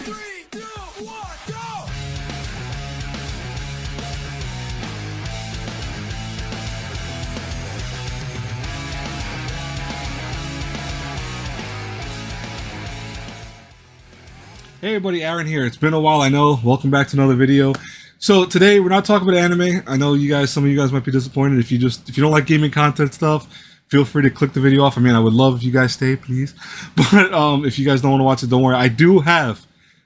3, 2, 1, go! Hey everybody, Aaron here. It's been a while, I know. Welcome back to another video. So today we're not talking about anime. I know some of you guys might be disappointed. If you don't like gaming content stuff, feel free to click the video off. I mean, I would love if you guys stay, please. But if you guys don't want to watch it, don't worry. I do have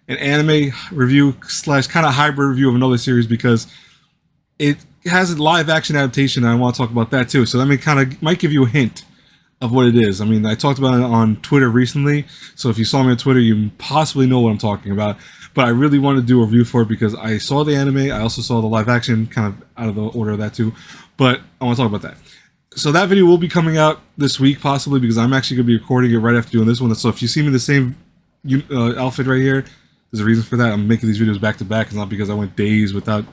an anime review / kind of hybrid review of another series because it has a live action adaptation, and I want to talk about that too. So that might give you a hint of what it is. I mean, I talked about it on Twitter recently, so if you saw me on Twitter, you possibly know what I'm talking about. But I really wanted to do a review for it because I saw the anime, I also saw the live action, kind of out of the order of that too. But I want to talk about that. So that video will be coming out this week, possibly, because I'm actually going to be recording it right after doing this one. So if you see me in the same outfit right here, there's a reason for that. I'm making these videos back to back. It's not because I went days without,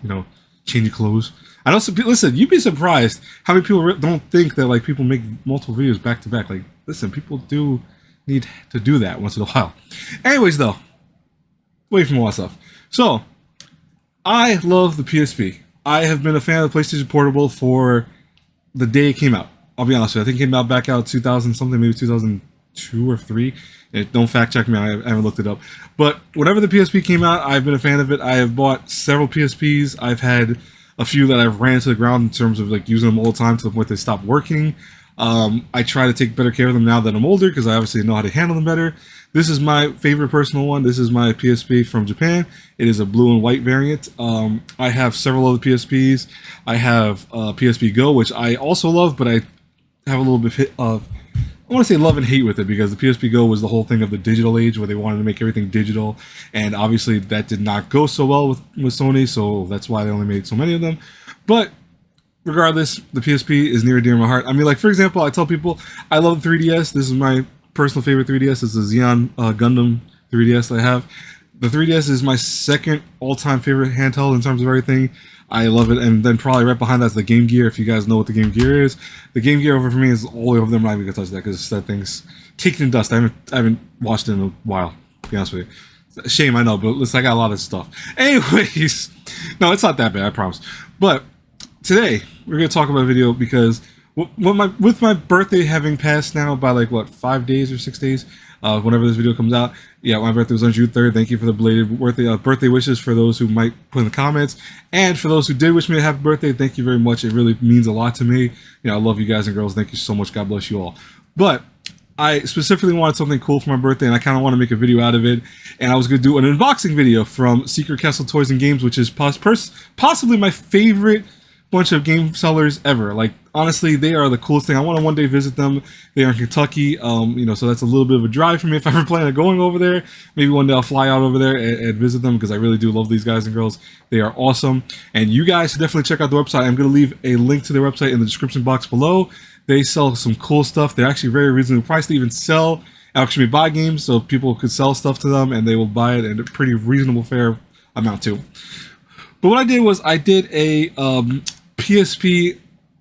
changing clothes. I know some people, listen, you'd be surprised how many people don't think that like people make multiple videos back to back. Like, listen, people do need to do that once in a while. Anyways, though, away from all that stuff. So, I love the PSP. I have been a fan of the PlayStation Portable for the day it came out. I'll be honest with you. I think it came out back out 2000 something, maybe 2002 or 3. Don't fact check me. I haven't looked it up. But whenever the PSP came out, I've been a fan of it. I have bought several PSPs. I've had a few that I've ran to the ground in terms of like using them all the time to the point they stopped working. I try to take better care of them now that I'm older because I obviously know how to handle them better. This is my favorite personal one. This is my PSP from Japan. It is a blue and white variant. I have several other PSPs. I have PSP Go, which I also love, but I have a little bit of, I want to say love and hate with it because the PSP Go was the whole thing of the digital age where they wanted to make everything digital, and obviously that did not go so well with Sony, so that's why they only made so many of them. But regardless, the PSP is near and dear to my heart. I mean, like, for example, I tell people I love the 3DS. This is my personal favorite 3DS. It's the Xeon Gundam 3DS that I have. The 3DS is my second all-time favorite handheld in terms of everything. I love it, and then probably right behind that's the Game Gear, if you guys know what the Game Gear is. The Game Gear over for me is all the way over there. I'm not even going to touch that because that thing's caked in dust. I haven't watched it in a while, to be honest with you. It's a shame, I know, but listen, I got a lot of stuff. Anyways, no, it's not that bad, I promise. But today, we're going to talk about a video because with my birthday having passed now by like, 5 days or 6 days, whenever this video comes out. Yeah, my birthday was on June 3rd. Thank you for the belated birthday wishes for those who might put in the comments. And for those who did wish me a happy birthday, thank you very much. It really means a lot to me. I love you guys and girls. Thank you so much. God bless you all. But I specifically wanted something cool for my birthday, and I kind of want to make a video out of it. And I was going to do an unboxing video from Secret Castle Toys and Games, which is possibly my favorite bunch of game sellers ever. Like, honestly, they are the coolest thing. I want to one day visit them. They are in Kentucky, so that's a little bit of a drive for me if I ever plan on going over there. Maybe one day I'll fly out over there and visit them because I really do love these guys and girls. They are awesome. And you guys should definitely check out the website. I'm going to leave a link to their website in the description box below. They sell some cool stuff. They're actually very reasonably priced to even sell, actually buy games, so people could sell stuff to them and they will buy it at a pretty reasonable fair amount too. But what I did was I did a PSP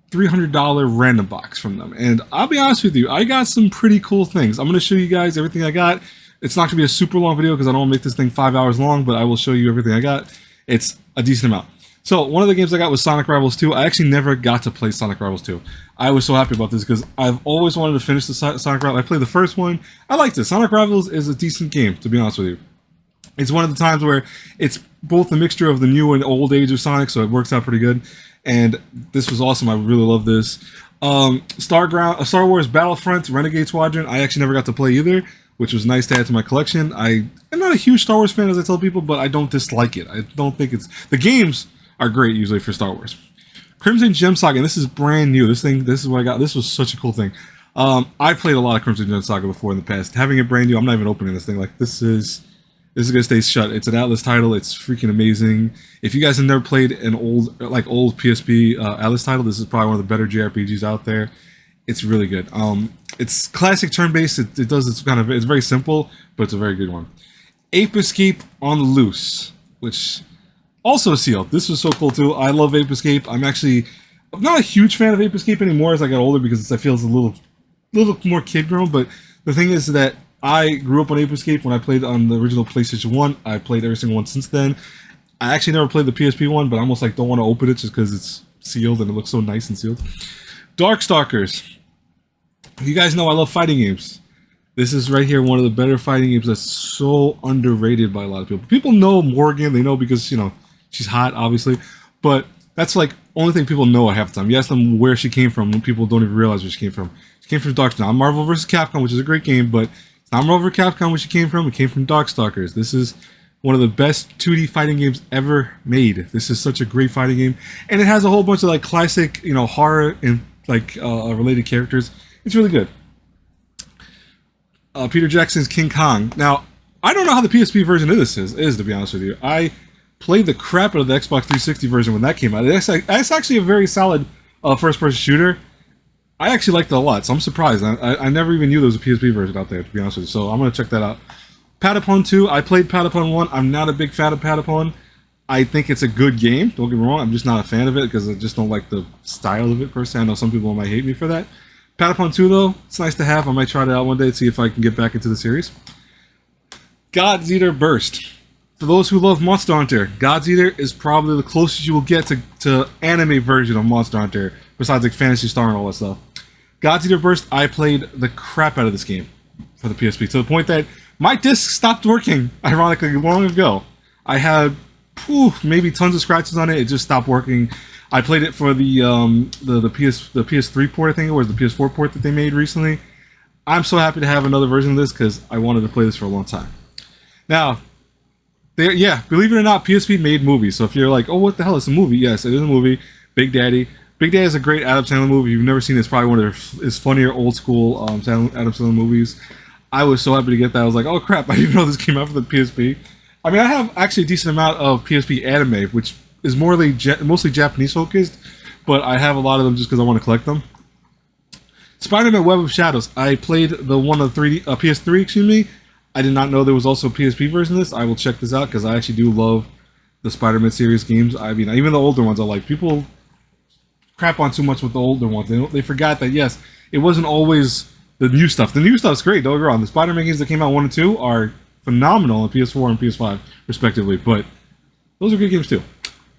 $300 random box from them, and I'll be honest with you, I got some pretty cool things. I'm going to show you guys everything I got. It's not going to be a super long video because I don't want to make this thing 5 hours long, but I will show you everything I got. It's a decent amount. So one of the games I got was Sonic Rivals 2. I actually never got to play Sonic Rivals 2. I was so happy about this because I've always wanted to finish the Sonic Rivals. I played the first one. I liked it. Sonic Rivals is a decent game, to be honest with you. It's one of the times where it's both a mixture of the new and old age of Sonic, so it works out pretty good. And this was awesome. I really love this. Star Wars Battlefront Renegade Squadron, I actually never got to play either, which was nice to add to my collection. I'm not a huge Star Wars fan, as I tell people, but I don't dislike it. I don't think it's... The games are great, usually, for Star Wars. Crimson Gem Saga, and this is brand new. This is what I got. This was such a cool thing. I played a lot of Crimson Gem Saga before in the past. Having it brand new, I'm not even opening this thing. Like, this is gonna stay shut. It's an Atlas title. It's freaking amazing. If you guys have never played an old PSP Atlas title, this is probably one of the better JRPGs out there. It's really good. It's classic turn-based. It's very simple, but it's a very good one. Ape Escape on the Loose, which also sealed. This was so cool too. I love Ape Escape. I'm not a huge fan of Ape Escape anymore as I got older because I feel it's a little more kid grown. But the thing is that I grew up on Ape Escape when I played on the original PlayStation 1. I played every single one since then. I actually never played the PSP one, but I almost like don't want to open it just because it's sealed and it looks so nice and sealed. Darkstalkers. You guys know I love fighting games. This is right here one of the better fighting games that's so underrated by a lot of people. People know Morgan, they know because, you know, she's hot, obviously. But that's like only thing people know at half the time. You ask them where she came from, when people don't even realize where she came from. She came from Darkstalkers. Not Marvel vs. Capcom, which is a great game, but it's not Marvel vs. Capcom where she came from. It came from Darkstalkers. This is one of the best 2D fighting games ever made. This is such a great fighting game. And it has a whole bunch of like classic, you know, horror and like related characters. It's really good. Peter Jackson's King Kong. Now, I don't know how the PSP version of this is to be honest with you. I played the crap out of the Xbox 360 version when that came out. It's actually a very solid first-person shooter. I actually liked it a lot, so I'm surprised. I never even knew there was a PSP version out there, to be honest with you. So I'm going to check that out. Patapon 2. I played Patapon 1. I'm not a big fan of Patapon. I think it's a good game. Don't get me wrong. I'm just not a fan of it because I just don't like the style of it per se. I know some people might hate me for that. Patapon 2, though, it's nice to have. I might try it out one day to see if I can get back into the series. God's Eater Burst. For those who love Monster Hunter, God's Eater is probably the closest you will get to anime version of Monster Hunter, besides like Phantasy Star and all that stuff. God's Eater Burst, I played the crap out of this game for the PSP, to the point that my disc stopped working, ironically, long ago. I had maybe tons of scratches on it. It just stopped working. I played it for the PS3 port, I think it was, the PS4 port that they made recently. I'm so happy to have another version of this because I wanted to play this for a long time. Now, yeah, believe it or not, PSP made movies. So if you're like, oh, what the hell, it's a movie? Yes, it is a movie. Big Daddy. Big Daddy is a great Adam Sandler movie. If you've never seen it, it's probably one of his funnier old school Adam Sandler movies. I was so happy to get that. I was like, oh crap, I didn't even know this came out for the PSP. I mean, I have actually a decent amount of PSP anime, which is mostly Japanese focused, but I have a lot of them just because I want to collect them. Spider-Man Web of Shadows. I played the one of PS3, excuse me. I did not know there was also a PSP version of this. I will check this out because I actually do love the Spider-Man series games. I mean, even the older ones I like. People crap on too much with the older ones. They forgot that, yes, it wasn't always the new stuff. The new stuff's great, don't get me wrong. The Spider-Man games that came out 1 and 2 are phenomenal on PS4 and PS5, respectively, but those are good games too.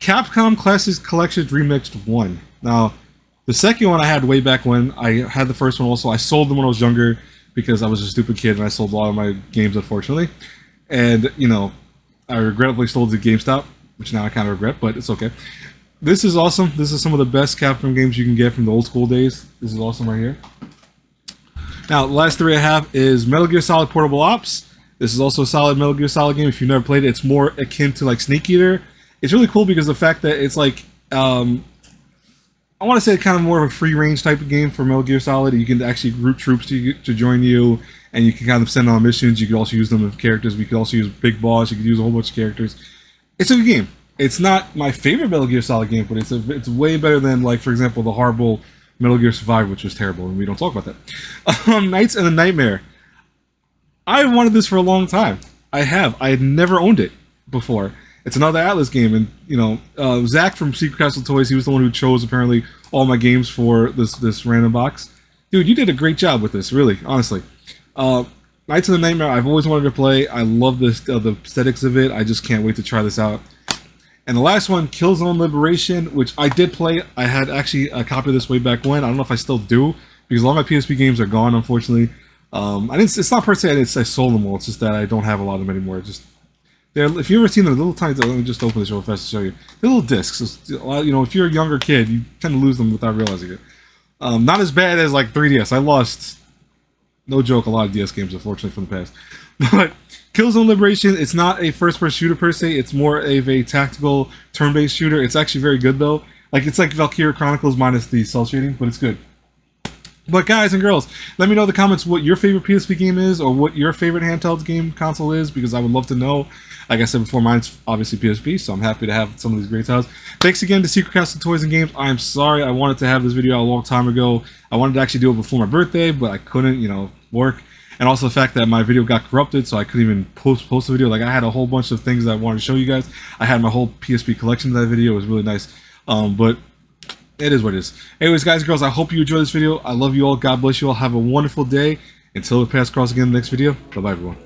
Capcom Classics Collection Remixed 1. Now, the second one I had way back when. I had the first one also. I sold them when I was younger because I was a stupid kid and I sold a lot of my games, unfortunately. And, you know, I regrettably sold it to GameStop, which now I kind of regret, but it's okay. This is awesome. This is some of the best Capcom games you can get from the old school days. This is awesome right here. Now, the last three I have is Metal Gear Solid Portable Ops. This is also a solid Metal Gear Solid game. If you've never played it, it's more akin to like Snake Eater. It's really cool because the fact that it's like, I want to say kind of more of a free range type of game for Metal Gear Solid. You can actually group troops to join you, and you can kind of send on missions. You could also use them with characters. We could also use Big Boss. You could use a whole bunch of characters. It's a good game. It's not my favorite Metal Gear Solid game, but it's way better than, like, for example, the horrible Metal Gear Survive, which was terrible, and we don't talk about that. Knights and the Nightmare. I wanted this for a long time. I had never owned it before. It's another Atlas game, and, you know, Zach from Secret Castle Toys, he was the one who chose, apparently, all my games for this random box. Dude, you did a great job with this, really, honestly. Knights of the Nightmare, I've always wanted to play. I love this, the aesthetics of it. I just can't wait to try this out. And the last one, Killzone Liberation, which I did play. I had actually a copy of this way back when. I don't know if I still do, because a lot of my PSP games are gone, unfortunately. It's not per se I sold them all. It's just that I don't have a lot of them anymore. If you've ever seen the little tiny, let me just open this real fast to show you. They're little discs. You know, if you're a younger kid, you tend to lose them without realizing it. Not as bad as like 3DS. I lost, no joke, a lot of DS games, unfortunately, from the past. But Killzone Liberation, it's not a first-person shooter per se. It's more of a tactical turn-based shooter. It's actually very good though. Like, it's like Valkyria Chronicles minus the cell shading, but it's good. But guys and girls, let me know in the comments what your favorite PSP game is, or what your favorite handheld game console is, because I would love to know. Like I said before, mine's obviously PSP, so I'm happy to have some of these great titles. Thanks again to Secret Castle Toys and Games. I'm sorry I wanted to have this video out a long time ago. I wanted to actually do it before my birthday, but I couldn't, you know, work. And also the fact that my video got corrupted, so I couldn't even post the video. Like, I had a whole bunch of things that I wanted to show you guys. I had my whole PSP collection of that video. It was really nice. But it is what it is. Anyways, guys and girls, I hope you enjoyed this video. I love you all. God bless you all. Have a wonderful day. Until we pass across again in the next video, bye-bye everyone.